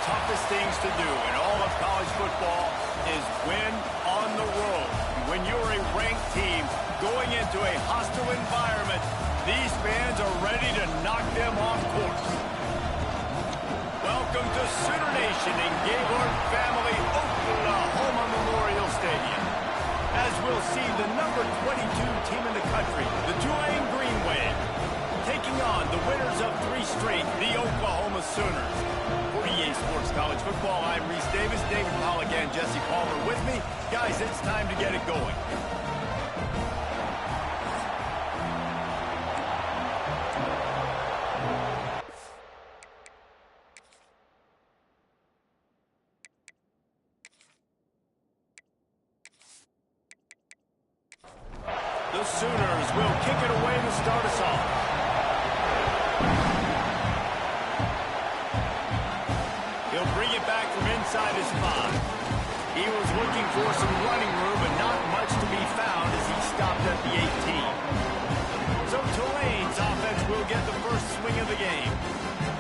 toughest things to do in all of college football is win on the road. When you're a ranked team going into a hostile environment, these fans are ready to knock them off course. Welcome to Sooner Nation in Gaylord Family Oklahoma Memorial Stadium. As we'll see the number 22 team in the country, the Tulane Green Wave, taking on the winners of 3 straight, the Oklahoma Sooners. For EA Sports College Football, I'm Reese Davis, David Pollock, and Jesse Palmer with me. Guys, it's time to get it going. The Sooners will kick it away to start us off. He'll bring it back from inside his 5. He was looking for some running room, but not much to be found as he stopped at the 18. So Tulane's offense will get the first swing of the game.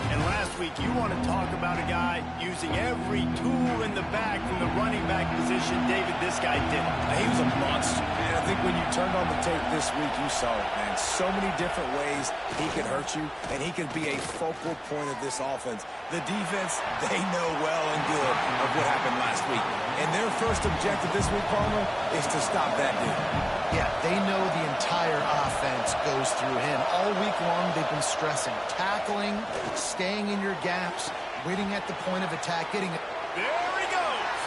And last week, you want to talk about a guy using every tool in the bag from the running back position. David, this guy did it. He was a monster. And I think when you turned on the tape this week, you saw it, man. So many different ways he could hurt you, and he could be a focal point of this offense. The defense, they know well and good of what happened last week. And their first objective this week, Palmer, is to stop that dude. Yeah, they know the entire offense goes through him. All week long, they've been stressing tackling, staying in your gaps, waiting at the point of attack, getting it. There he goes!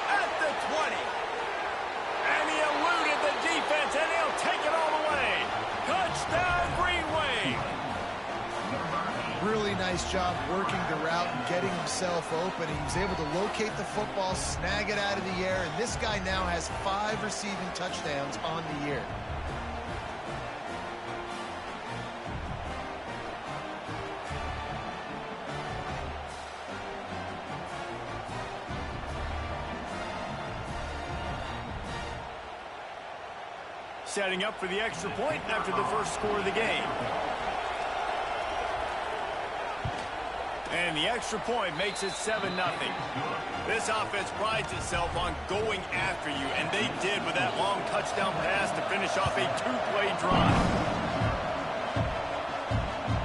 At the 20. And he eluded the defense, and he'll take it all the way. Touchdown, Green Wave! Really nice job working the route and getting himself open. He was able to locate the football, snag it out of the air, and this guy now has 5 receiving touchdowns on the year. Setting up for the extra point after the first score of the game. And the extra point makes it 7-0. This offense prides itself on going after you, and they did with that long touchdown pass to finish off a 2-play drive.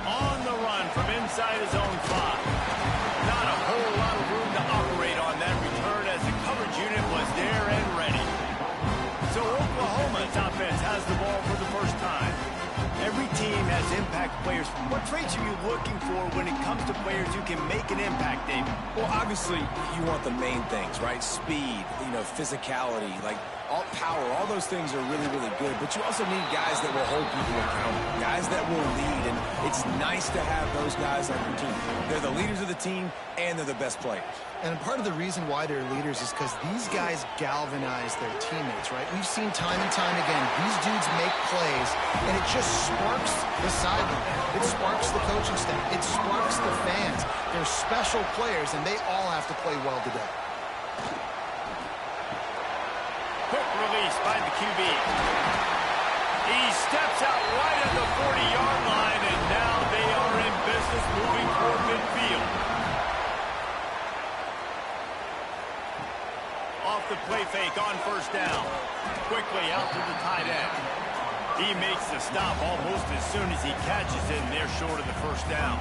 On the run from inside his own 5. Not a whole lot of room to operate on that return as the coverage unit was there and ready. So Oklahoma's offense has the ball for the first time. Every team has impact players. What traits are you looking for when it comes to players who can make an impact, David? Well, obviously, you want the main things, right? Speed, physicality, like all power. All those things are really, really good. But you also need guys that will hold people accountable, guys that will lead. And it's nice to have those guys on your team. They're the leaders of the team, and they're the best players. And part of the reason why they're leaders is because these guys galvanize their teammates, right? We've seen time and time again, these dudes make plays, and it just sparks the sideline. It sparks the coaching staff. It sparks the fans. They're special players, and they all have to play well today. Quick release by the QB. He steps out right at the 40-yard line, and now they are in business moving toward midfield. Off the play fake on first down. Quickly out to the tight end. He makes the stop almost as soon as he catches it, and they're short of the first down.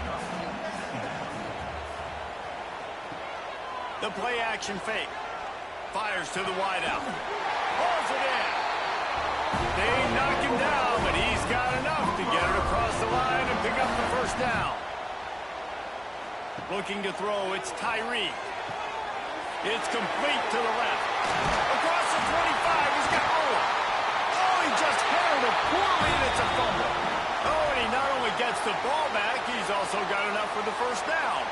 The play action fake. Fires to the wideout. Pulls it in. They knock him down, but he's got enough to get it across the line and pick up the first down. Looking to throw, it's Tyree. It's complete to the left. Across the 25, he's got more. Oh, he just handled it poorly, and it's a fumble. Oh, and he not only gets the ball back, he's also got enough for the first down.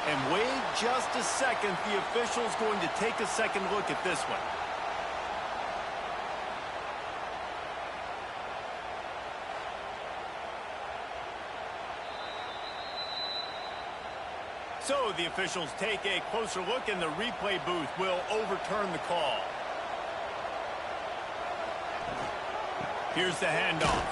And wait just a second, the official's going to take a second look at this one. So the officials take a closer look, and the replay booth will overturn the call. Here's the handoff.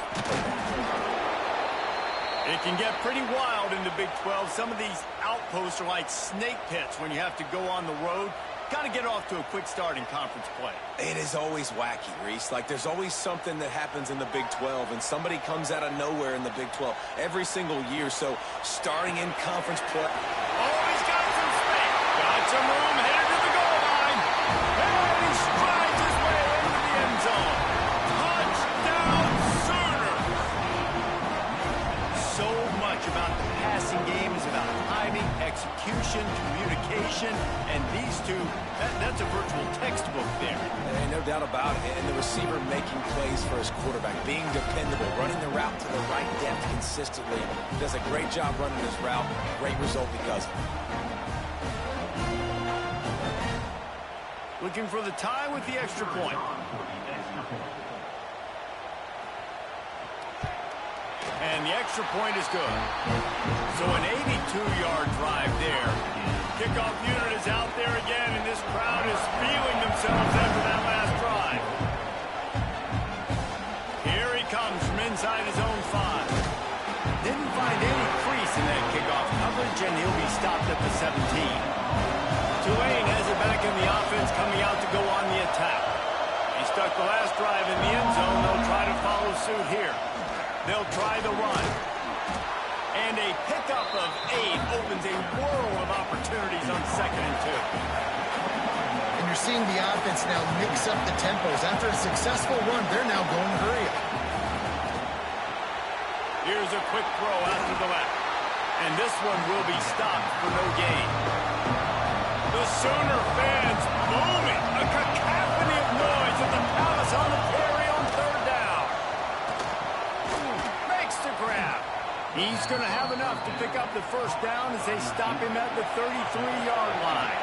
It can get pretty wild in the Big 12. Some of these outposts are like snake pits when you have to go on the road. Got to get off to a quick start in conference play. It is always wacky, Reese. Like, there's always something that happens in the Big 12, and somebody comes out of nowhere in the Big 12 every single year. So, starting in conference play. Oh, he's got some space. Got some room, headed to the goal line. And he strides his way into the end zone. Touchdown, Sooners! So much about the passing game is about timing, execution, communication, and these two, that's a virtual textbook there. Ain't no doubt about it. And the receiver making plays for his quarterback, being dependable, running the route to the right depth consistently. He does a great job running his route. Great result because of it. Looking for the tie with the extra point. And the extra point is good. So an 82-yard drive there. Kickoff unit is out there again, and this crowd is feeling themselves after that last drive. Here he comes from inside his own 5. Didn't find any crease in that kickoff coverage, and he'll be stopped at the 17. Tulane has it back in the offense, coming out to go on the attack. He stuck the last drive in the end zone. They'll try to follow suit here. They'll try the run. And a pickup of 8 opens a world of opportunities on 2nd and 2. And you're seeing the offense now mix up the tempos. After a successful run, they're now going to hurry up. Here's a quick throw out to the left. And this one will be stopped for no gain. The Sooner fans booming. A cacophony of noise at the Palace on the Prairie on 3rd down. Makes the grab. He's going to have enough to pick up the first down as they stop him at the 33-yard line.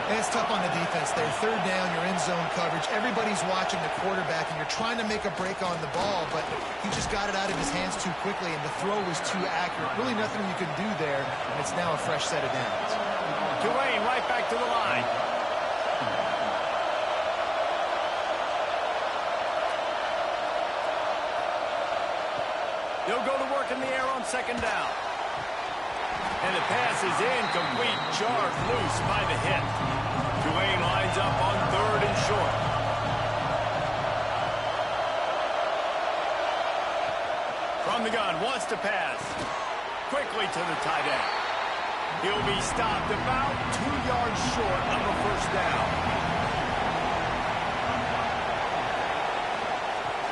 And it's tough on the defense there. 3rd down, you're in zone coverage. Everybody's watching the quarterback, and you're trying to make a break on the ball, but he just got it out of his hands too quickly, and the throw was too accurate. Really nothing you can do there, and it's now a fresh set of downs. Tulane right back to the line. They'll go to work in the air on 2nd down. And the pass is incomplete, jarred loose by the hit. Tulane lines up on 3rd and short. From the gun, wants to pass. Quickly to the tight end. He'll be stopped about 2 yards short of a first down.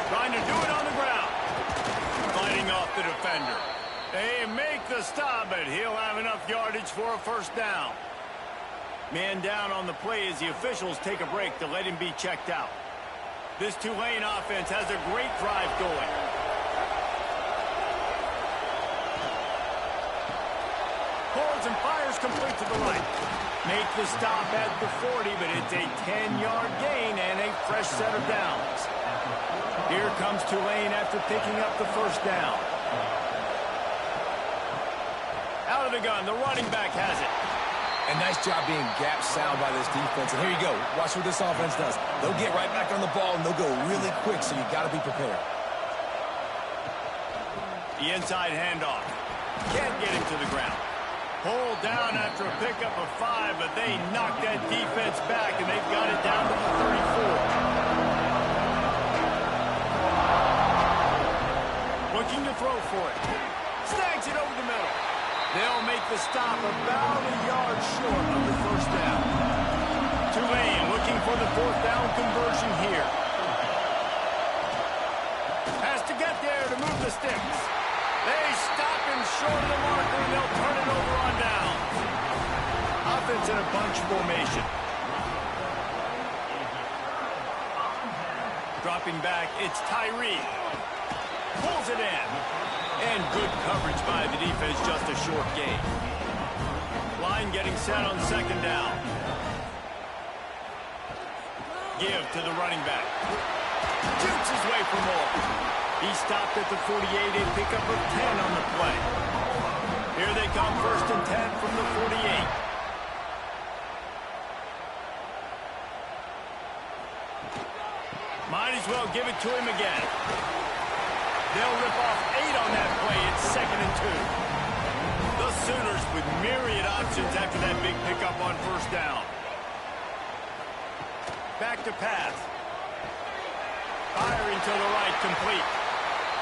Trying to do it on the ground. Fighting off the defender. They make the stop, but he'll have enough yardage for a first down. Man down on the play as the officials take a break to let him be checked out. This Tulane offense has a great drive going. Pulls and fires complete to the right. Make the stop at the 40, but it's a 10-yard gain and a fresh set of downs. Here comes Tulane after picking up the first down. Out of the gun, the running back has it. And nice job being gap sound by this defense. And here you go. Watch what this offense does. They'll get right back on the ball, and they'll go really quick, so you got to be prepared. The inside handoff. Can't get him to the ground. Pulled down after a pickup of 5, but they knocked that defense back, and they've got it down to the 34. Looking to throw for it. Snags it over the middle. They'll make the stop about a yard short of the first down. Tulane looking for the 4th down conversion here. Has to get there to move the sticks. They stop him short of the marker, and they'll turn it over on down. Offense in a bunch formation. Dropping back, it's Tyree. Pulls it in. And good coverage by the defense, just a short gain. Line getting set on 2nd down. Give to the running back. Shoots his way for more. He stopped at the 48, a pickup of 10 on the play. Here they come, 1st and 10 from the 48. Might as well give it to him again. They'll rip off 8 on that play. It's 2. The Sooners with myriad options after that big pickup on first down. Back to pass. Firing to the right, complete.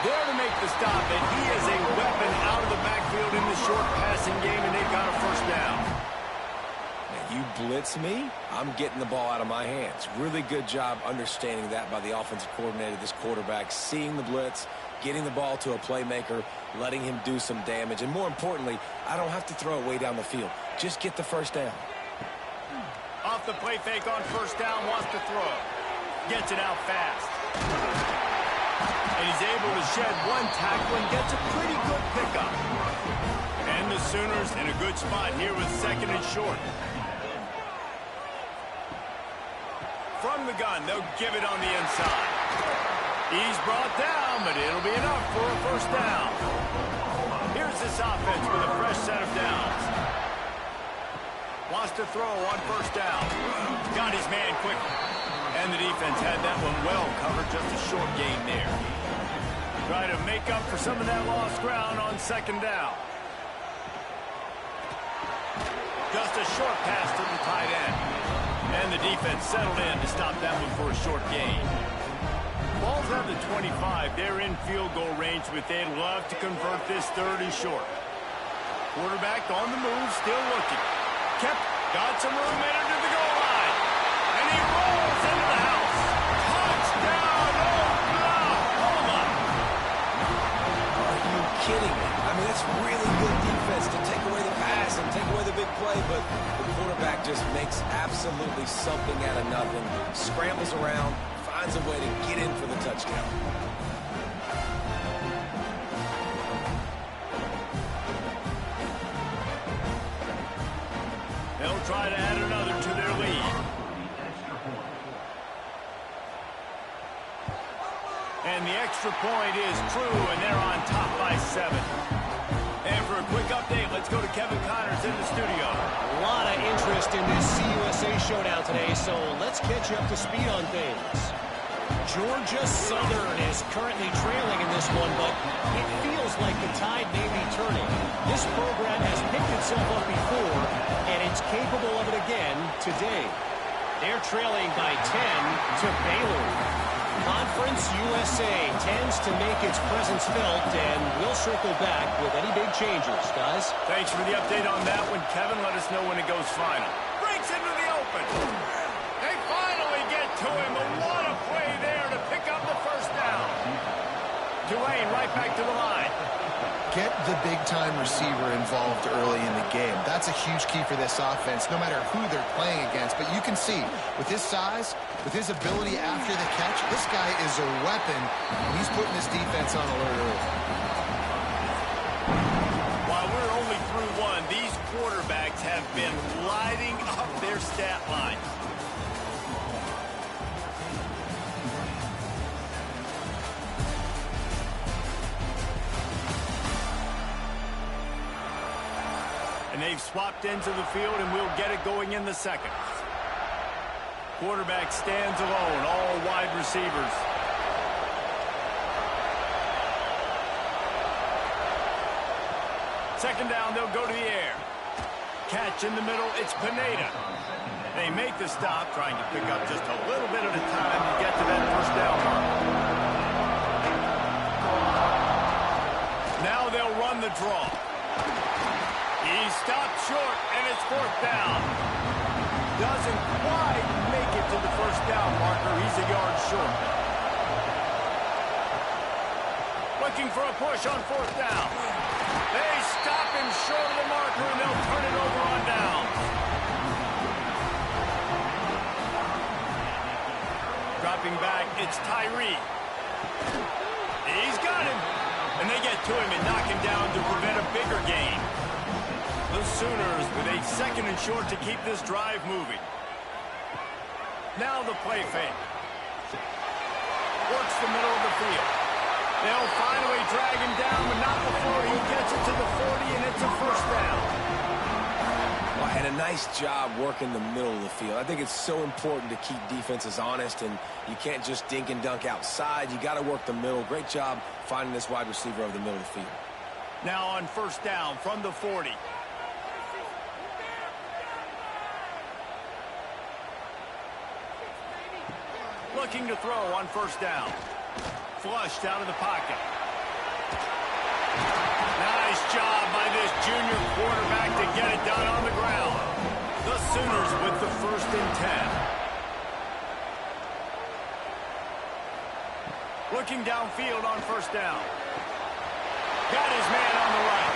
There to make the stop, and he is a weapon out of the backfield in the short passing game, and they've got a first down. Now, you blitz me, I'm getting the ball out of my hands. Really good job understanding that by the offensive coordinator, this quarterback, seeing the blitz, getting the ball to a playmaker, letting him do some damage, and more importantly, I don't have to throw it way down the field. Just get the first down. Off the play fake on first down, wants to throw. Gets it out fast. And he's able to shed one tackle and gets a pretty good pickup. And the Sooners in a good spot here with second and short. From the gun, they'll give it on the inside. He's brought down, but it'll be enough for a first down. Here's this offense with a fresh set of downs. Wants to throw on first down. Got his man quickly. And the defense had that one well covered, just a short gain there. Try to make up for some of that lost ground on second down. Just a short pass to the tight end. And the defense settled in to stop that one for a short gain. Ball's at the 25. They're in field goal range, but they'd love to convert this third and short. Quarterback on the move, still looking. Got some room headed to the goal line. And he rolls into the house. Touchdown, Oklahoma! Are you kidding me? I mean, that's really good defense to take away the pass and take away the big play, but the quarterback just makes absolutely something out of nothing, scrambles around, finds a way to get in for the touchdown. They'll try to add another to their lead. And the extra point is true, and they're on top by 7. And for a quick update, let's go to Kevin Connors in the studio. A lot of interest in this CUSA showdown today, so let's catch you up to speed on things. Georgia Southern is currently trailing in this one, but it feels like the tide may be turning. This program has picked itself up before, and it's capable of it again today. They're trailing by 10 to Baylor. Conference USA tends to make its presence felt, and we'll circle back with any big changes, guys. Thanks for the update on that one, Kevin. Let us know when it goes final. Breaks into the open. They finally get to him, but what a play there to pick up the first down. Tulane right back to the line. Get the big-time receiver involved early in the game. That's a huge key for this offense, no matter who they're playing against. But you can see, with his size, with his ability after the catch, this guy is a weapon, and he's putting this defense on alert early. While we're only through one, these quarterbacks have been lighting up their stat line. And they've swapped into the field, and we'll get it going in the second. Quarterback stands alone, all wide receivers. Second down, they'll go to the air. Catch in the middle, it's Pineda. They make the stop, trying to pick up just a little bit at a time to get to that first down mark. Now they'll run the draw. He stopped short, and it's fourth down. Doesn't quite make it to the first down marker. He's a yard short. Looking for a push on fourth down. They stop him short of the marker, and they'll turn it over on down. Dropping back, it's Tyree. He's got him. And they get to him and knock him down to prevent a bigger gain. The Sooners with a second and short to keep this drive moving. Now the play fake. Works the middle of the field. They'll finally drag him down, but not before he gets it to the 40, and it's a first down. Well, and a nice job working the middle of the field. I think it's so important to keep defenses honest, and you can't just dink and dunk outside. You got to work the middle. Great job finding this wide receiver over the middle of the field. Now on first down from the 40. Looking to throw on first down. Flushed out of the pocket. Nice job by this junior quarterback to get it done on the ground. The Sooners with the 1st and 10. Looking downfield on first down. Got his man on the right.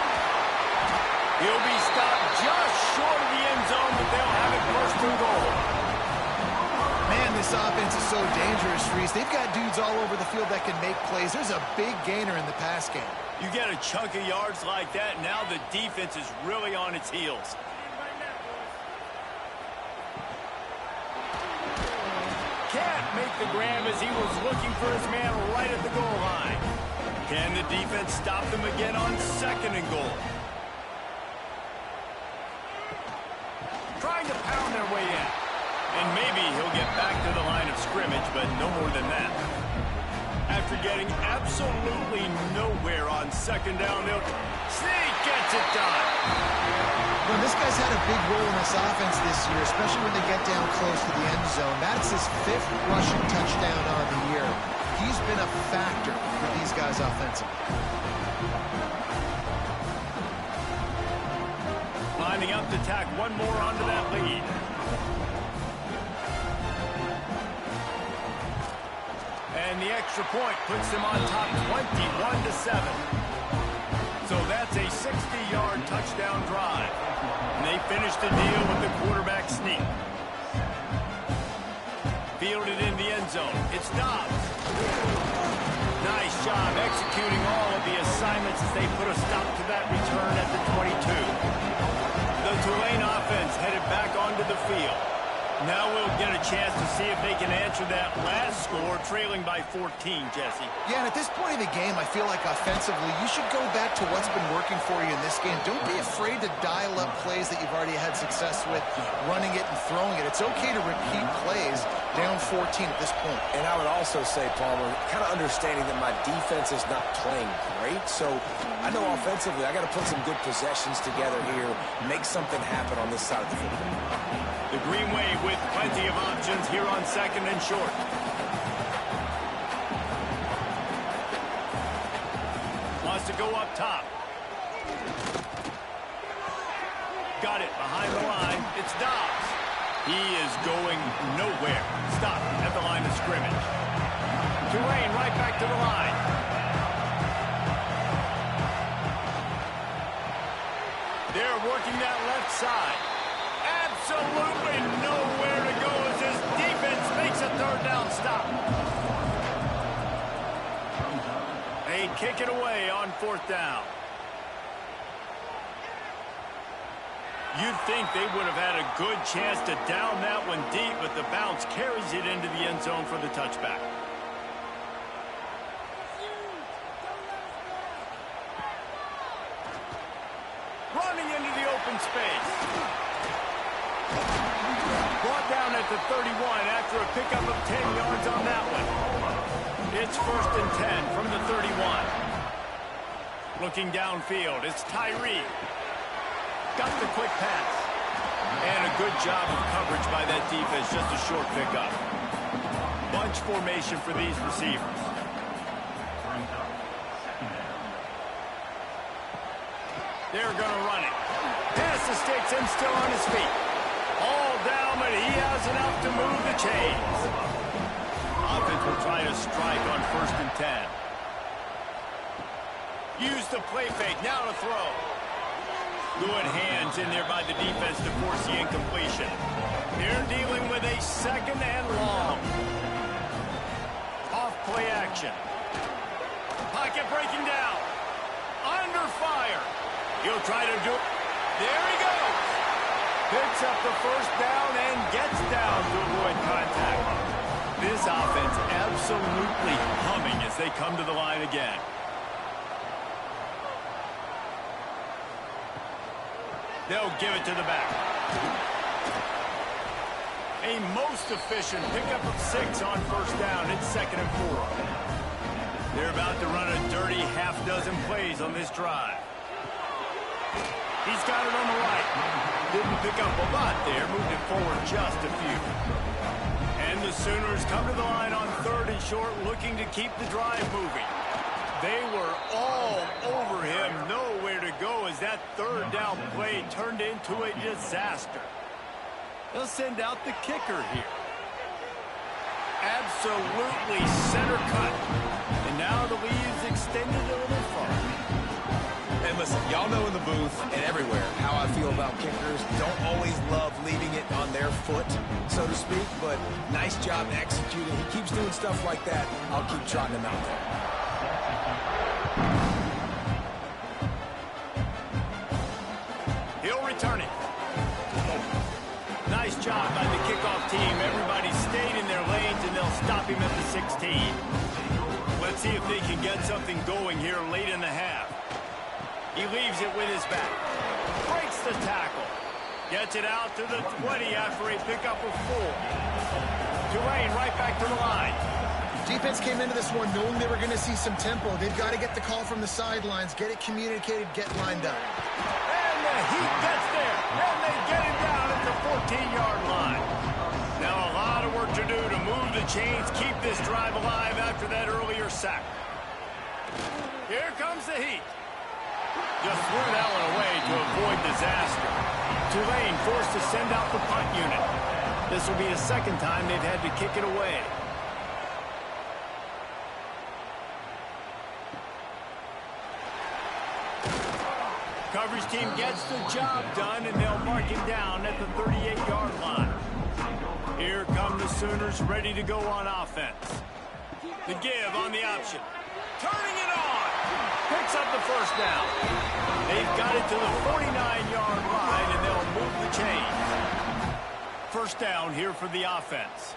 He'll be stopped just short of the end zone, but they'll have it 1st and goal. Man, this offense is so dangerous, Reese. They've got dudes all over the field that can make plays. There's a big gainer in the pass game. You get a chunk of yards like that, now the defense is really on its heels. Can't make the grab as he was looking for his man right at the goal line. Can the defense stop them again on 2nd and goal? Trying to pound their way in. And maybe he'll get back to the line of scrimmage, but no more than that. After getting absolutely nowhere on 2nd down, Sneak gets it done. Well, this guy's had a big role in this offense this year, especially when they get down close to the end zone. That's his 5th rushing touchdown on the year. He's been a factor for these guys offensively. Lining up to tack one more onto that lead. And the extra point puts them on top 21-7. So that's a 60-yard touchdown drive. And they finish the deal with the quarterback sneak. Fielded in the end zone. It's Dobbs. Nice job executing all of the assignments as they put a stop to that return at the 22. The Tulane offense headed back onto the field. Now we'll get a chance to see if they can answer that last score, trailing by 14, Jesse. Yeah, and at this point of the game, I feel like offensively, you should go back to what's been working for you in this game. Don't be afraid to dial up plays that you've already had success with, running it and throwing it. It's okay to repeat plays down 14 at this point. And I would also say, Palmer, kind of understanding that my defense is not playing great, so I know offensively I got to put some good possessions together here, make something happen on this side of the football. The Green Wave with plenty of options here on 2nd and short. Wants to go up top. Got it behind the line. It's Dobbs. He is going nowhere. Stop at the line of scrimmage. Tulane right back to the line. They're working that left side. Absolutely nowhere to go as his defense makes a 3rd down stop. They kick it away on 4th down. You'd think they would have had a good chance to down that one deep, but the bounce carries it into the end zone for the touchback. Running into the open space. Brought down at the 31 after a pickup of 10 yards on that one. It's 1st and 10 from the 31. Looking downfield, it's Tyree. Got the quick pass. And a good job of coverage by that defense, just a short pickup. Bunch formation for these receivers. They're going to run it. Pass the sticks and still on his feet. All down, but he has enough to move the chains. Offense will try to strike on 1st and 10. Use the play fake, now to throw. Good hands in there by the defense to force the incompletion. They're dealing with a 2nd and long. Off play action. Pocket breaking down. Under fire. He'll try to do it. There he goes. Picks up the 1st down and gets down to avoid contact. This offense absolutely humming as they come to the line again. They'll give it to the back. A most efficient pickup of 6 on 1st down. It's 2nd and 4. They're about to run a dirty half-dozen plays on this drive. He's got it on the right. Didn't pick up a lot there. Moved it forward just a few. And the Sooners come to the line on 3rd and short, looking to keep the drive moving. They were all over him. Nowhere to go as that 3rd down play turned into a disaster. They'll send out the kicker here. Absolutely center cut. And now the lead is extended a little farther. And listen, y'all know in the booth and everywhere how I feel about kickers. Don't always love leaving it on their foot, so to speak, but nice job executing. He keeps doing stuff like that. I'll keep trotting him out there. He'll return it. Nice job by the kickoff team. Everybody stayed in their lanes, and they'll stop him at the 16. Let's see if they can get something going here late in the half. He leaves it with his back. Breaks the tackle. Gets it out to the 20 after a pickup of 4. Tulane right back to the line. Defense came into this one knowing they were going to see some tempo. They've got to get the call from the sidelines, get it communicated, get lined up. And the Heat gets there. And they get him down at the 14-yard line. Now a lot of work to do to move the chains, keep this drive alive after that earlier sack. Here comes the Heat. Just threw that one away to avoid disaster. Tulane forced to send out the punt unit. This will be the 2nd time they've had to kick it away. Coverage team gets the job done, and they'll mark him down at the 38-yard line. Here come the Sooners ready to go on offense. The give on the option. Turning it on. Picks up the 1st down. They've got it to the 49-yard line, and they'll move the chains. 1st down here for the offense.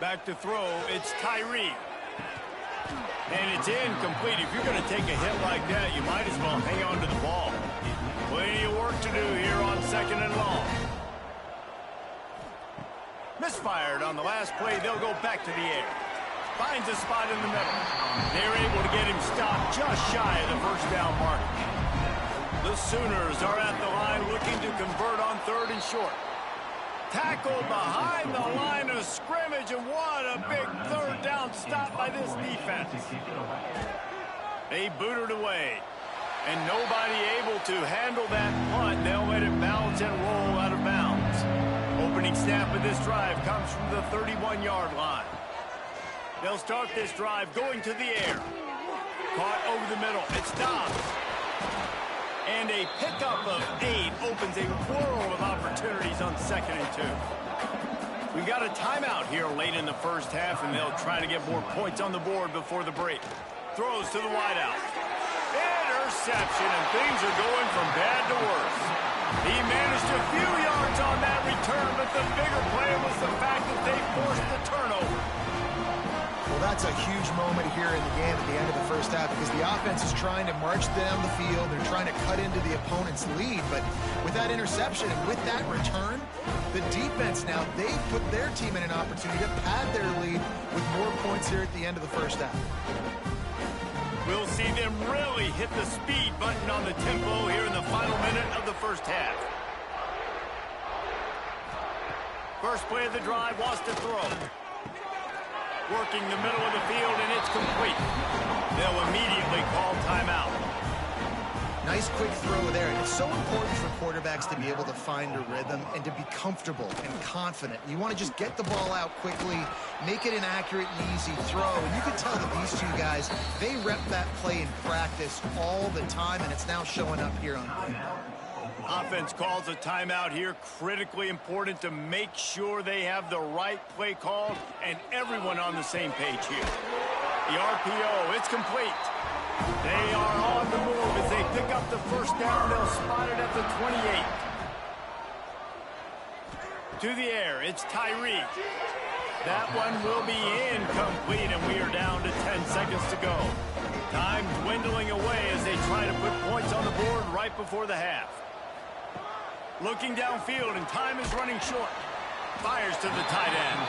Back to throw, it's Tyree. And it's incomplete. If you're going to take a hit like that, you might as well hang on to the ball. Plenty of work to do here on 2nd and long. Misfired on the last play. They'll go back to the air. Finds a spot in the middle. They're able to get him stopped just shy of the 1st down mark. The Sooners are at the line looking to convert on 3rd and short. Tackled behind the line of scrimmage, and what a big 3rd down stop by this defense. They boot it away, and nobody able to handle that punt. They'll let it bounce and roll out of bounds. Opening snap of this drive comes from the 31-yard line. They'll start this drive going to the air. Caught over the middle. It's Dobbs. And a pickup of 8 opens a world of opportunities on 2nd and 2. We've got a timeout here late in the 1st half, and they'll try to get more points on the board before the break. Throws to the wideout. Interception, and things are going from bad to worse. He managed a few yards on that return, but the bigger play was the fact that they forced the turnover. Well, that's a huge moment here in the game at the end of the 1st half because the offense is trying to march down the field. They're trying to cut into the opponent's lead. But with that interception and with that return, the defense now, they put their team in an opportunity to pad their lead with more points here at the end of the 1st half. We'll see them really hit the speed button on the tempo here in the final minute of the 1st half. First play of the drive was to throw. Working the middle of the field, and it's complete. They'll immediately call timeout. Nice quick throw there. And it's so important for quarterbacks to be able to find a rhythm and to be comfortable and confident. You want to just get the ball out quickly, make it an accurate and easy throw. And you can tell that these two guys, they rep that play in practice all the time, and it's now showing up here on tape. Offense calls a timeout here. Critically important to make sure they have the right play called and everyone on the same page here. The RPO, it's complete. They are on the move as they pick up the 1st down. They'll spot it at the 28. To the air, it's Tyree. That one will be incomplete, and we are down to 10 seconds to go. Time dwindling away as they try to put points on the board right before the half. Looking downfield, and time is running short. Fires to the tight end.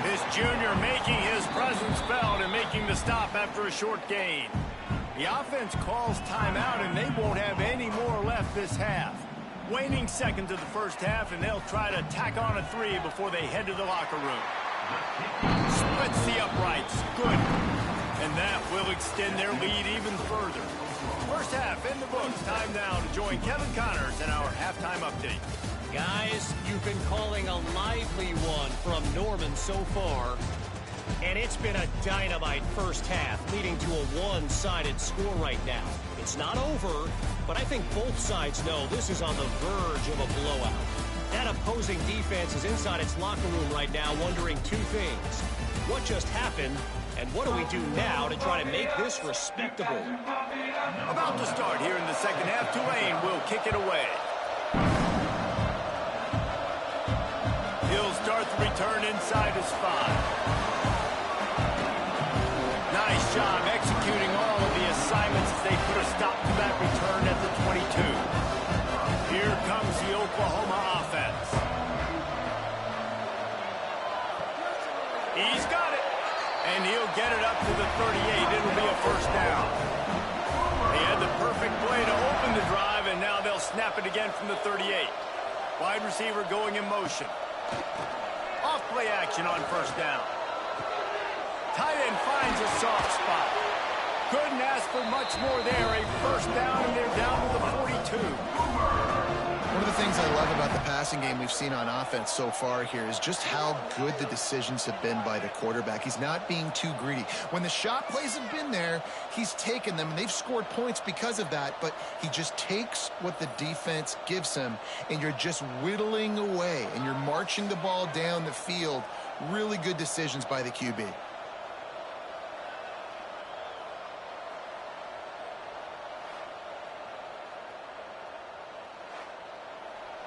This junior making his presence felt and making the stop after a short gain. The offense calls timeout, and they won't have any more left this half. Waning seconds of the first half, and they'll try to tack on a three before they head to the locker room. Splits the uprights. Good. And that will extend their lead even further. First half in the books. Time now to join Kevin Connors in our halftime update. Guys, you've been calling a lively one from Norman so far. And it's been a dynamite first half, leading to a one-sided score right now. It's not over, but I think both sides know this is on the verge of a blowout. That opposing defense is inside its locker room right now wondering two things. What just happened, and what do we do now to try to make this respectable? About to start here in the second half. Tulane will kick it away. He'll start the return inside his 5. Nice job executing all of the assignments as they put a stop to that return at the 22. Here comes the Oklahoma offense. He's got it. And he'll get it up to the 38. It'll be a first down. They had the perfect play to open the drive, and now they'll snap it again from the 38. Wide receiver going in motion. Off play action on first down. Tight end finds a soft spot. Couldn't ask for much more there. A first down, and they're down to the 42. One of the things I love about the passing game we've seen on offense so far here is just how good the decisions have been by the quarterback. He's not being too greedy. When the shot plays have been there, he's taken them, and they've scored points because of that, but he just takes what the defense gives him, and you're just whittling away, and you're marching the ball down the field. Really good decisions by the QB.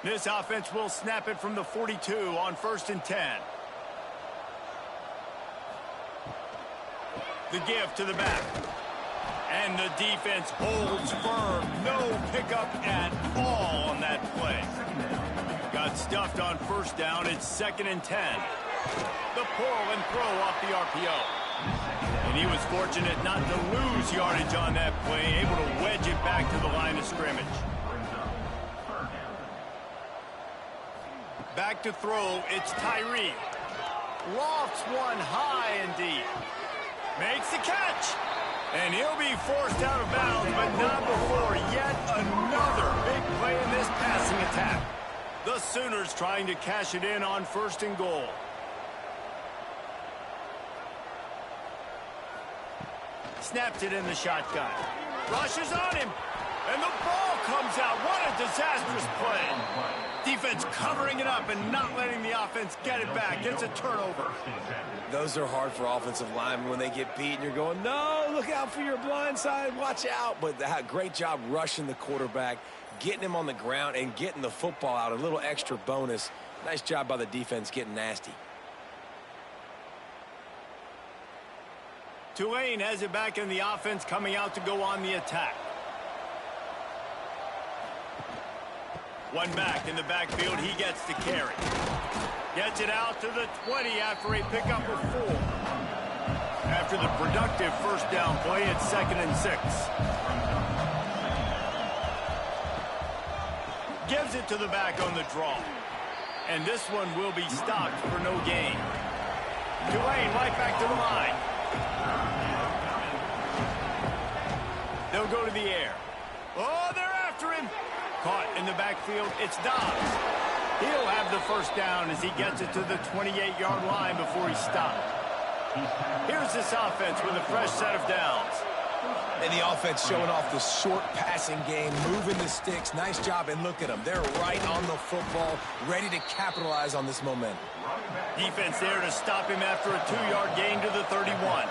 This offense will snap it from the 42 on 1st and 10. The give to the back. And the defense holds firm. No pickup at all on that play. Got stuffed on first down. It's 2nd and 10. The pull and throw off the RPO. And he was fortunate not to lose yardage on that play, able to wedge it back to the line of scrimmage. Back to throw, it's Tyree. Lofts one high and deep. Makes the catch. And he'll be forced out of bounds, but not before yet another big play in this passing attack. The Sooners trying to cash it in on 1st and goal. Snaps it in the shotgun. Rushes on him. And the ball comes out. What a disastrous play. Defense covering it up and not letting the offense get it back. It's a turnover. Those are hard for offensive linemen when they get beat and you're going, no, look out for your blind side, watch out. But great job rushing the quarterback, getting him on the ground and getting the football out. A little extra bonus. Nice job by the defense getting nasty. Tulane has it back in the offense, coming out to go on the attack. One back in the backfield, he gets to carry. Gets it out to the 20 after a pickup of 4. After the productive first down play, it's 2nd and 6. Gives it to the back on the draw. And this one will be stopped for no gain. Tulane right back to the line. They'll go to the air. Oh, they're after him. Caught in the backfield, it's Dobbs. He'll have the first down as he gets it to the 28-yard line before he's stopped. Here's this offense with a fresh set of downs. And the offense showing off the short passing game, moving the sticks. Nice job, and look at them. They're right on the football, ready to capitalize on this momentum. Defense there to stop him after a 2-yard gain to the 31.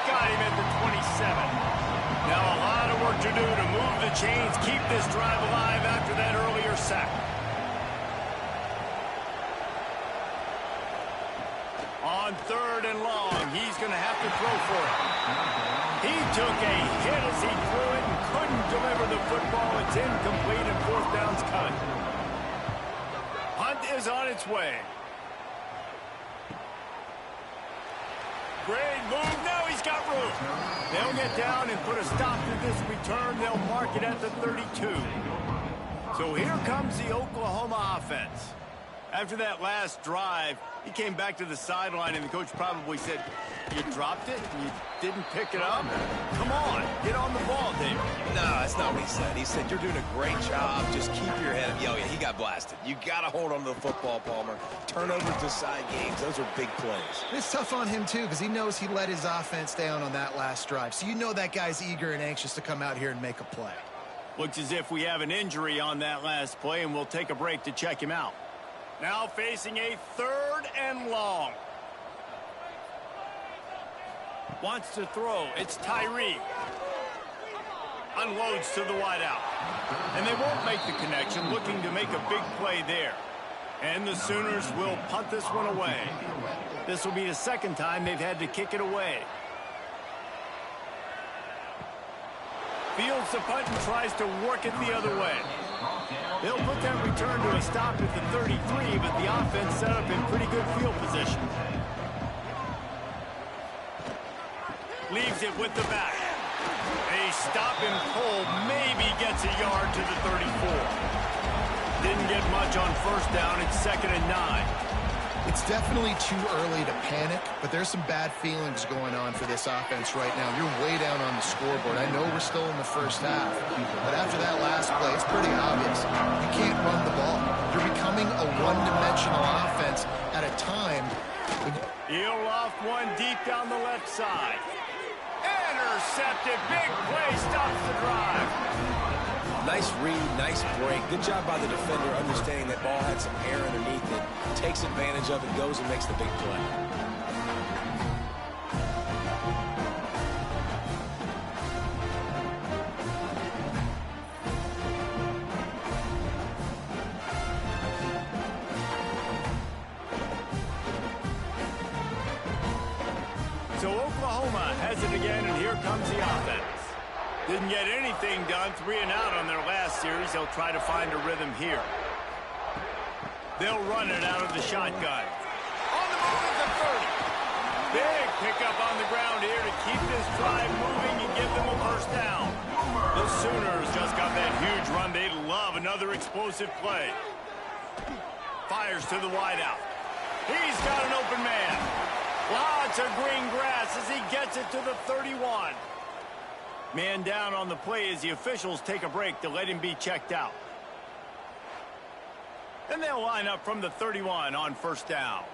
Got him at the 27. Now a lot of work to do to move the chains, keep this drive alive after that earlier sack. On 3rd and long, he's going to have to throw for it. He took a hit as he threw it and couldn't deliver the football. It's incomplete and 4th down's cut. Hunt is on its way. Great move. Now he's got room. They'll get down and put a stop to this return. They'll mark it at the 32. So here comes the Oklahoma offense. After that last drive, he came back to the sideline, and the coach probably said, "You dropped it? You didn't pick it up? Come on, get on the ball, David." No, that's not what he said. He said, "You're doing a great job. Just keep your head up." Yo, yeah, he got blasted. You got to hold on to the football, Palmer. Turnovers decide games. Those are big plays. It's tough on him, too, because he knows he let his offense down on that last drive. So you know that guy's eager and anxious to come out here and make a play. Looks as if we have an injury on that last play, and we'll take a break to check him out. Now facing a 3rd and long. Wants to throw. It's Tyree. Unloads to the wideout. And they won't make the connection, looking to make a big play there. And the Sooners will punt this one away. This will be the second time they've had to kick it away. Fields the punt and tries to work it the other way. They'll put that return to a stop at the 33, but the offense set up in pretty good field position. Leaves it with the back. A stop and pull maybe gets a yard to the 34. Didn't get much on first down. It's 2nd and 9. It's definitely too early to panic, but there's some bad feelings going on for this offense right now. You're way down on the scoreboard. I know we're still in the first half, but after that last play, it's pretty obvious. You can't run the ball. You're becoming a one-dimensional offense at a time. He'll loft one deep down the left side. Intercepted. Big play stops the drive. Nice read, nice break. Good job by the defender understanding that ball had some air underneath it. Takes advantage of it, goes and makes the big play. So Oklahoma has it again, and here comes the offense. Didn't get anything done, 3 and out on their last series. They'll try to find a rhythm here. They'll run it out of the shotgun. On the move at the 30. Big pickup on the ground here to keep this drive moving and give them a first down. The Sooners just got that huge run. They love another explosive play. Fires to the wideout. He's got an open man. Lots of green grass as he gets it to the 31. Man down on the play as the officials take a break to let him be checked out. And they'll line up from the 31 on first down.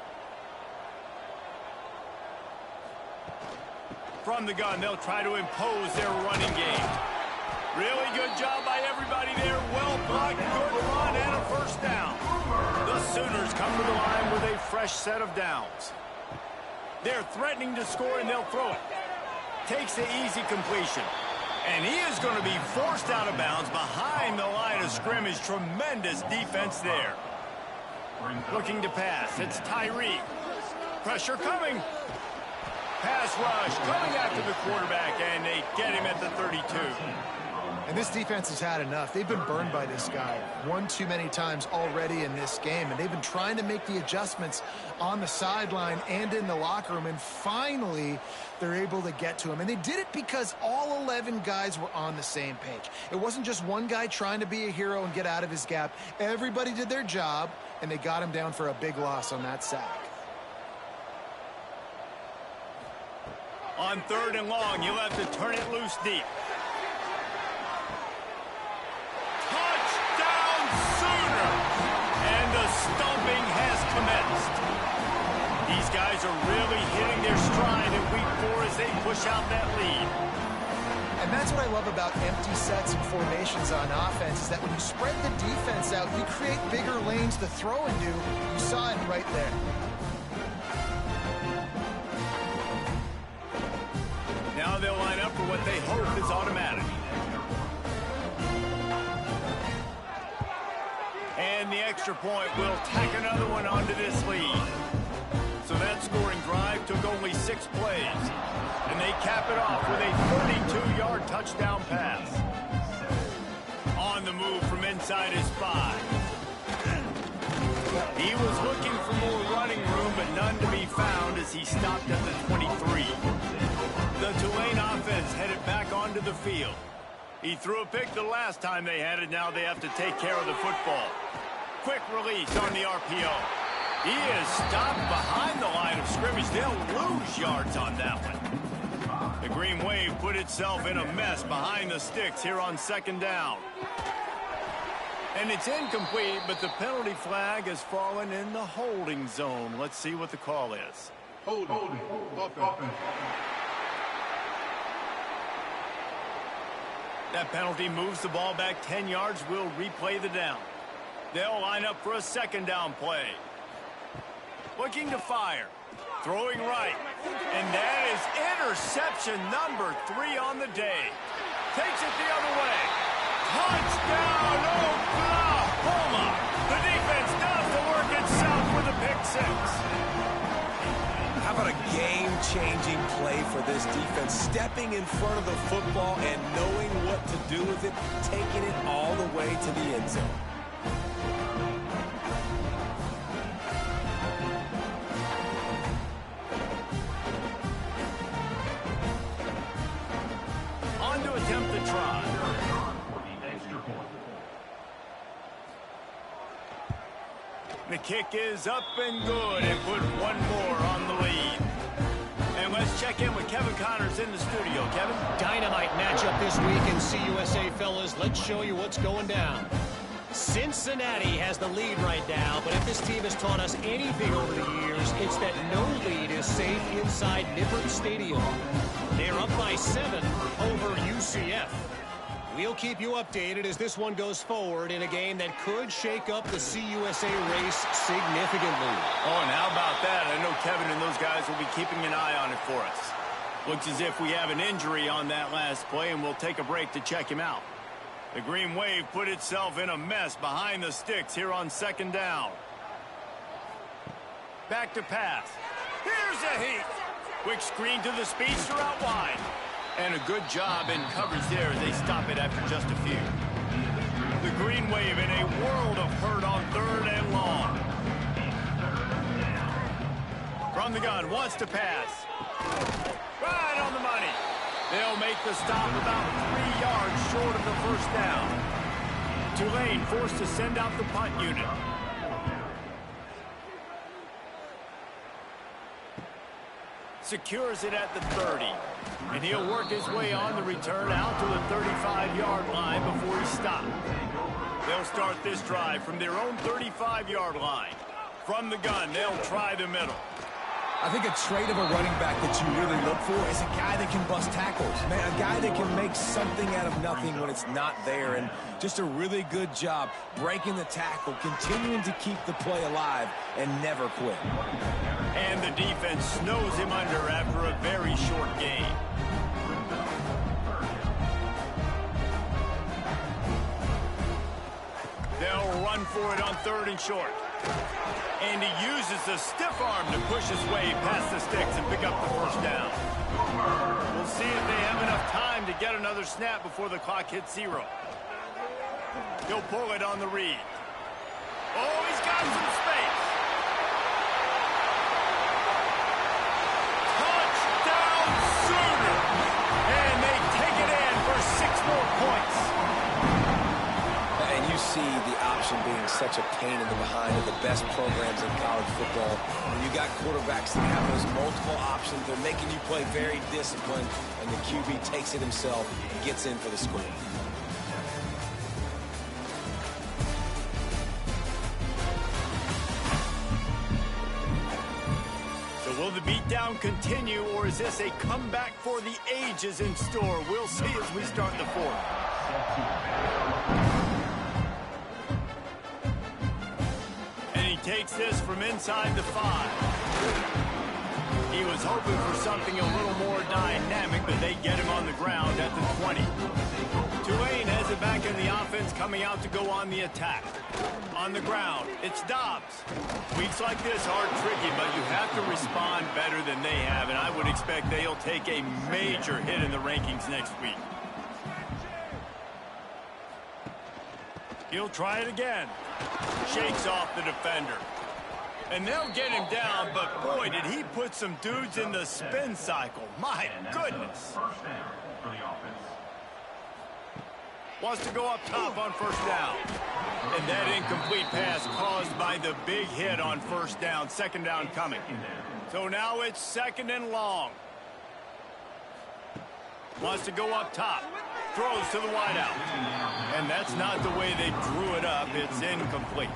From the gun, they'll try to impose their running game. Really good job by everybody there. Well blocked, good run, and a first down. The Sooners come to the line with a fresh set of downs. They're threatening to score, and they'll throw it. Takes the easy completion. And he is going to be forced out of bounds behind the line of scrimmage. Tremendous defense there. Looking to pass. It's Tyree. Pressure coming. Pass rush coming after the quarterback, and they get him at the 32. And this defense has had enough. They've been burned by this guy one too many times already in this game, and they've been trying to make the adjustments on the sideline and in the locker room, and finally they're able to get to him. And they did it because all 11 guys were on the same page. It wasn't just one guy trying to be a hero and get out of his gap. Everybody did their job, and they got him down for a big loss on that sack. On 3rd and long, you'll have to turn it loose deep. Touchdown, Sooners! And the stomping has commenced. These guys are really hitting their stride in week 4 as they push out that lead. And that's what I love about empty sets and formations on offense, is that when you spread the defense out, you create bigger lanes to throw into. You saw it right there. Now they'll line up for what they hope is automatic. And the extra point will tack another one onto this lead. So that scoring drive took only 6 plays. And they cap it off with a 32-yard touchdown pass. On the move from inside his 5. He was looking for more running room, but none to be found as he stopped at the 23. field. He threw a pick the last time they had it. Now they have to take care of the football. Quick release on the RPO. He is stopped behind the line of scrimmage. They'll lose yards on that one. The Green Wave put itself in a mess behind the sticks here on second down. And it's incomplete, but the penalty flag has fallen in the holding zone. Let's see what the call is. Holding. Offense. That penalty moves the ball back 10 yards. We'll replay the down. They'll line up for a second down play. Looking to fire. Throwing right. And that is interception number 3 on the day. Takes it the other way. Touchdown, Oklahoma! The defense does the work itself with a pick 6. How about a game-changing play for this defense? Stepping in front of the football and knowing what to do with it, taking it all the way to the end zone. On to attempt the try. The kick is up and good, and put one more on the lead. And let's check in with Kevin Connors in the studio. Kevin? Dynamite matchup this week in CUSA, fellas. Let's show you what's going down. Cincinnati has the lead right now, but if this team has taught us anything over the years, it's that no lead is safe inside Nippert Stadium. They're up by 7 over UCF. We'll keep you updated as this one goes forward in a game that could shake up the CUSA race significantly. Oh, and how about that? I know Kevin and those guys will be keeping an eye on it for us. Looks as if we have an injury on that last play, and we'll take a break to check him out. The Green Wave put itself in a mess behind the sticks here on second down. Back to pass. Here's a heat. Quick screen to the speedster out wide. And a good job in coverage there. They stop it after just a few. The Green Wave in a world of hurt on third and long. From the gun, wants to pass. Right on the money. They'll make the stop about 3 yards short of the first down. Tulane forced to send out the punt unit. Secures it at the 30. And he'll work his way on the return out to the 35-yard line before he stopped. They'll start this drive from their own 35-yard line. From the gun, they'll try the middle. I think a trait of a running back that you really look for is a guy that can bust tackles. Man, a guy that can make something out of nothing when it's not there. And just a really good job breaking the tackle, continuing to keep the play alive, and never quit. And the defense snows him under after a very short game. They'll run for it on third and short. And he uses the stiff arm to push his way past the sticks and pick up the first down. We'll see if they have enough time to get another snap before the clock hits 0. He'll pull it on the read. Oh, he's got some space. Touchdown Sooner! And they take it in for 6 more points. And you see the option being such a pain in the behind of the best programs in college football. When you got quarterbacks that have those multiple options, they're making you play very disciplined, and the QB takes it himself and gets in for the score. So will the beatdown continue, or is this a comeback for the ages in store? We'll see as we start the fourth. Takes this from inside the 5. He was hoping for something a little more dynamic, but they get him on the ground at the 20. Tulane has it back in the offense, coming out to go on the attack. On the ground, it's Dobbs. Weeks like this are tricky, but you have to respond better than they have, and I would expect they'll take a major hit in the rankings next week. He'll try it again. Shakes off the defender. And they'll get him down, but boy, did he put some dudes in the spin cycle. My goodness. Wants to go up top on first down. And that incomplete pass caused by the big hit on first down. Second down coming. So now it's second and long. Wants to go up top. Throws to the wideout. And that's not the way they drew it up. It's incomplete.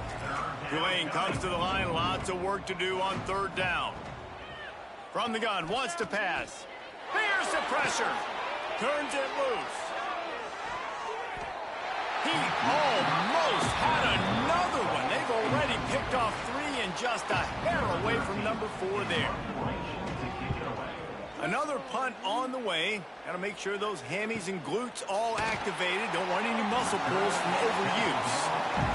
Tulane comes to the line. Lots of work to do on third down. From the gun. Wants to pass. Here's the pressure. Turns it loose. He almost had another one. They've already picked off 3 and just a hair away from number 4 there. Another punt on the way. Got to make sure those hammies and glutes all activated. Don't want any muscle pulls from overuse.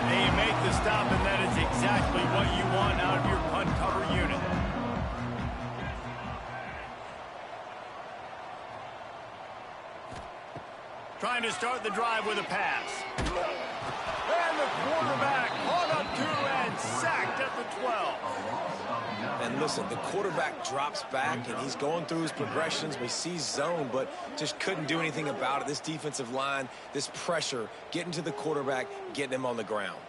They make the stop, and that is exactly what you want out of your punt cover unit. Trying to start the drive with a pass. And the quarterback caught up to and sacked at the 12. And listen, the quarterback drops back, and he's going through his progressions. We see zone, but just couldn't do anything about it. This defensive line, this pressure, getting to the quarterback, getting him on the ground.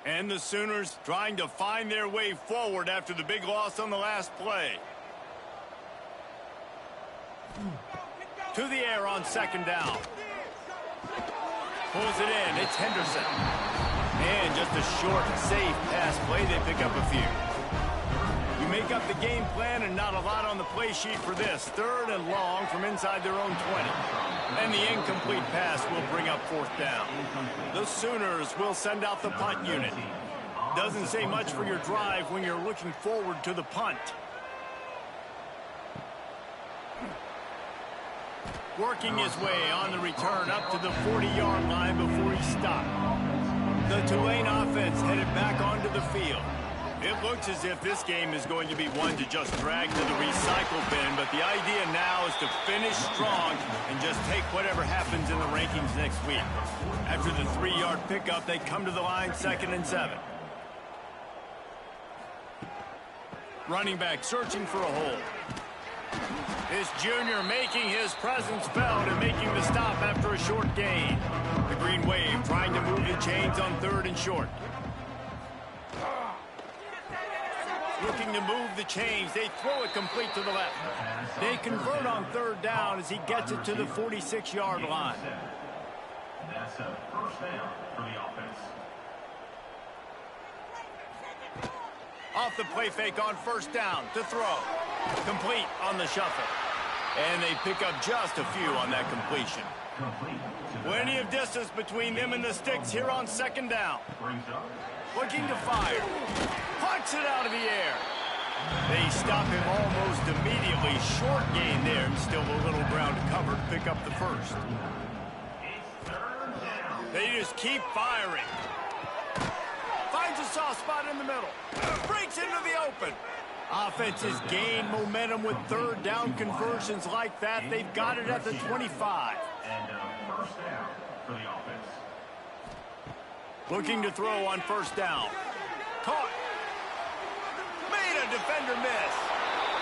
And the Sooners trying to find their way forward after the big loss on the last play. To the air on second down. Pulls it in. It's Henderson. And just a short, safe pass play. They pick up a few. You make up the game plan and not a lot on the play sheet for this. Third and long from inside their own 20. And the incomplete pass will bring up fourth down. The Sooners will send out the punt unit. Doesn't say much for your drive when you're looking forward to the punt. Working his way on the return up to the 40-yard line before he stopped. The Tulane offense headed back onto the field. It looks as if this game is going to be one to just drag to the recycle bin, but the idea now is to finish strong and just take whatever happens in the rankings next week. After the 3-yard pickup, they come to the line 2nd and 7. Running back searching for a hole. This junior making his presence felt and making the stop after a short gain. The Green Wave trying to move the chains on 3rd and short. Looking to move the chains. They throw it complete to the left. They convert on 3rd down as he gets it to the 46-yard line. That's a first down for the offense. Off the play fake on 1st down to throw. Complete on the shuffle. And they pick up just a few on that completion. Plenty of distance between them and the sticks here on 2nd down. Looking to fire. Puts it out of the air. They stop him almost immediately. Short gain there. And still a little ground to cover to pick up the first. They just keep firing. Finds a soft spot in the middle. Breaks into the open. Offenses gain momentum with 3rd down conversions like that. They've got it at the 25. And first down for the offense. Looking to throw on 1st down. Caught. Made a defender miss.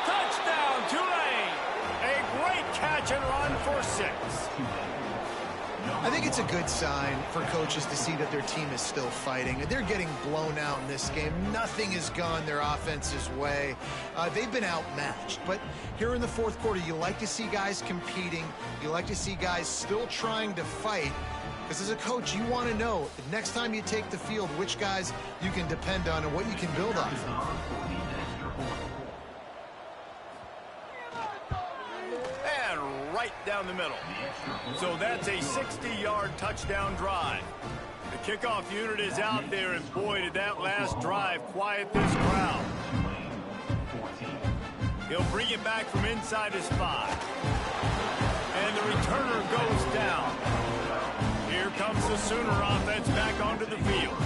Touchdown, Tulane. A great catch and run for 6. I think it's a good sign for coaches to see that their team is still fighting. They're getting blown out in this game. Nothing has gone their offense's way. They've been outmatched. But here in the 4th quarter, you like to see guys competing. You like to see guys still trying to fight. Because as a coach, you want to know, the next time you take the field, which guys you can depend on and what you can build off. Right down the middle. So that's a 60-yard touchdown drive. The kickoff unit is out there, and boy, did that last drive quiet this crowd. He'll bring it back from inside his 5. And the returner goes down. Here comes the Sooner offense back onto the field.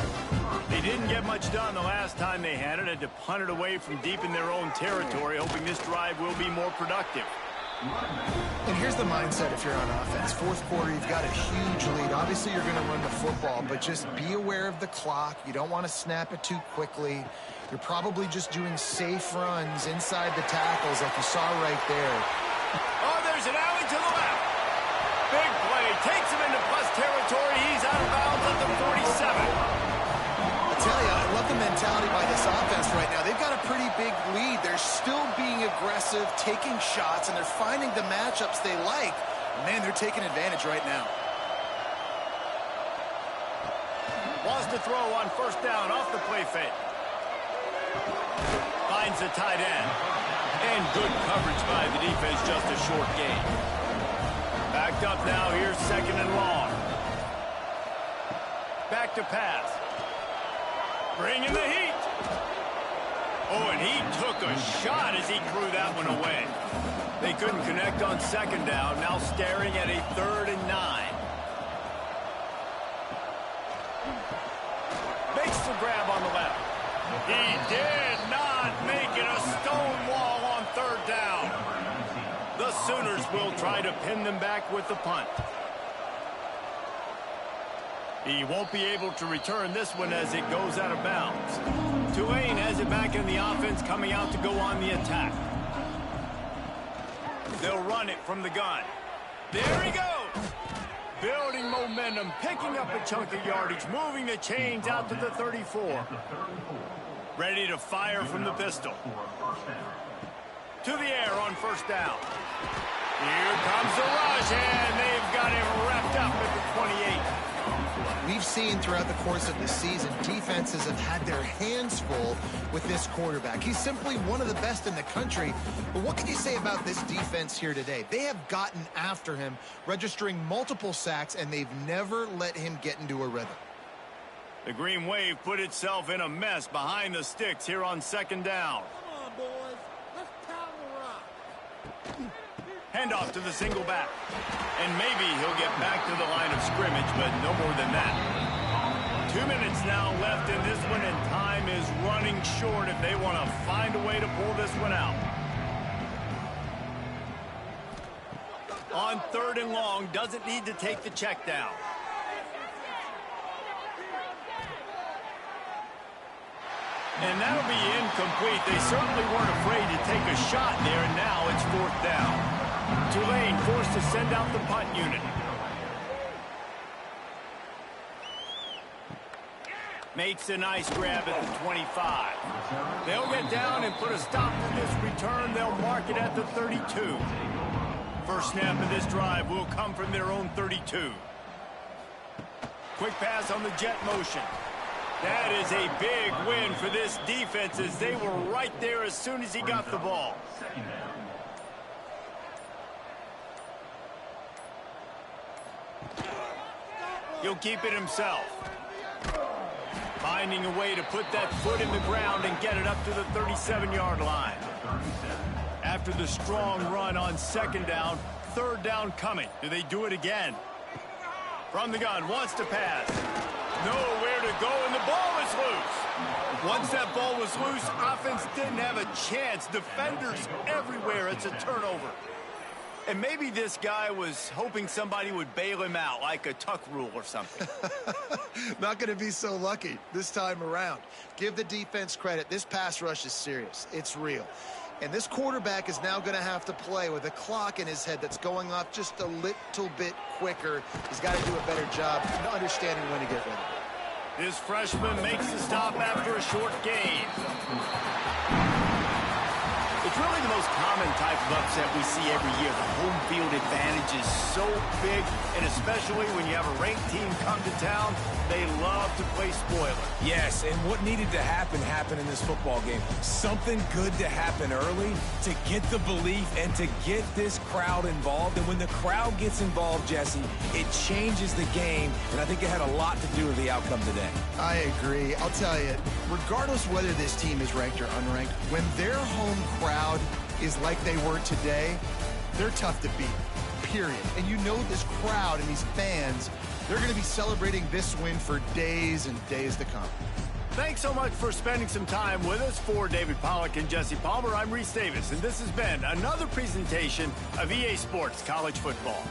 They didn't get much done the last time they had it. Had to punt it away from deep in their own territory, hoping this drive will be more productive. And here's the mindset if you're on offense. Fourth quarter, you've got a huge lead. Obviously, you're going to run the football, but just be aware of the clock. You don't want to snap it too quickly. You're probably just doing safe runs inside the tackles like you saw right there. Oh, there's an alley to the left. Big play. Takes him into plus territory. He's out of bounds at the 47. I tell you, I love the mentality by this offense right now. They've got a pretty big lead. They're still being aggressive, taking shots, and they're finding the matchups they like. Man, they're taking advantage right now. Wants to throw on first down off the play fake. Finds the tight end. And good coverage by the defense, just a short gain. Backed up now, here's second and long. Back to pass. Bringing the heat. Oh, and he took a shot as he threw that one away. They couldn't connect on second down, now staring at a 3rd and 9. Makes the grab on the left. He did not make it a stone wall on 3rd down. The Sooners will try to pin them back with the punt. He won't be able to return this one as it goes out of bounds. Tulane has it back in the offense, coming out to go on the attack. They'll run it from the gun. There he goes. Building momentum, picking up a chunk of yardage, moving the chains out to the 34. Ready to fire from the pistol. To the air on first down. Here comes the rush, and they've got him wrapped up at the 28. We've seen throughout the course of the season, defenses have had their hands full with this quarterback. He's simply one of the best in the country. But what can you say about this defense here today? They have gotten after him, registering multiple sacks, and they've never let him get into a rhythm. The Green Wave put itself in a mess behind the sticks here on second down. Come on, boys. Let's pound the rock. Handoff to the single back. And maybe he'll get back to the line of scrimmage, but no more than that. 2 minutes now left in this one, and time is running short if they want to find a way to pull this one out. On 3rd and long, doesn't need to take the check down. And that'll be incomplete. They certainly weren't afraid to take a shot there, and now it's 4th down. Tulane forced to send out the punt unit. Makes a nice grab at the 25. They'll get down and put a stop to this return. They'll mark it at the 32. First snap of this drive will come from their own 32. Quick pass on the jet motion. That is a big win for this defense as they were right there as soon as he got the ball. He'll keep it himself. Finding a way to put that foot in the ground and get it up to the 37-yard line. After the strong run on second down, 3rd down coming. Do they do it again? From the gun, wants to pass. Nowhere to go, and the ball is loose. Once that ball was loose, offense didn't have a chance. Defenders everywhere. It's a turnover. And maybe this guy was hoping somebody would bail him out, like a tuck rule or something. Not going to be so lucky this time around. Give the defense credit. This pass rush is serious. It's real. And this quarterback is now going to have to play with a clock in his head that's going off just a little bit quicker. He's got to do a better job understanding when to get ready. This freshman makes the stop after a short gain. It's really the most common type of upset we see every year. The home field advantage is so big, and especially when you have a ranked team come to town, they love to play spoiler. Yes, and what needed to happen happened in this football game. Something good to happen early to get the belief and to get this crowd involved. And when the crowd gets involved, Jesse, it changes the game, and I think it had a lot to do with the outcome today. I agree. I'll tell you, regardless whether this team is ranked or unranked, when their home crowd is like they were today, they're tough to beat, period. And you know this crowd and these fans, they're going to be celebrating this win for days and days to come. Thanks so much for spending some time with us. For David Pollack and Jesse Palmer, I'm Reese Davis, and this has been another presentation of EA Sports College Football.